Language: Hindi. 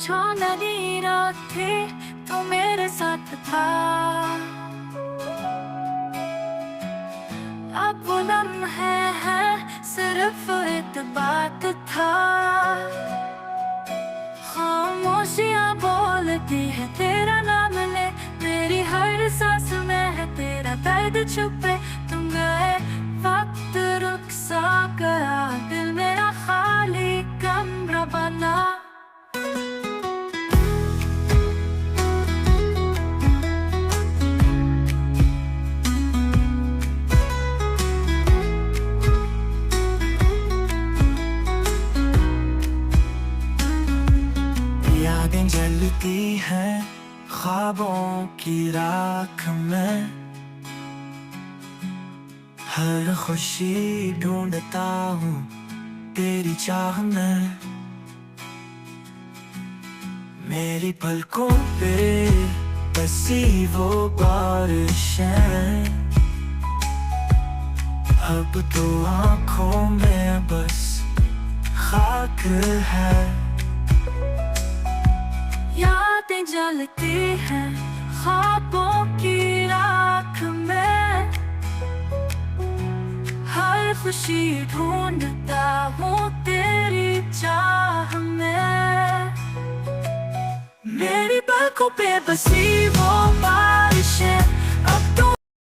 जो नदी रात थी तो मेरे साथ था। अब वो लम्हे है सिर्फ एक बात था। खामोशियाँ बोलती है तेरा नाम ले, मेरी हर सांस में है तेरा दर्द छुपे। तुम गए वक्त रुक सा गया, दिल मेरा खाली कमरा बना। यादें जलती हैं ख्वाबों की राख में, हर खुशी ढूंढता हूँ तेरी चाह में। मेरी पलकों पे बसी वो बारिशें, अब तो आँखों में बस खाक है। यादें जलती हैं ख्वाबों की राख में, हर खुशी ढूंढता हूँ तेरी चाह में। मेरी पलकों पे बसी वो बारिशें,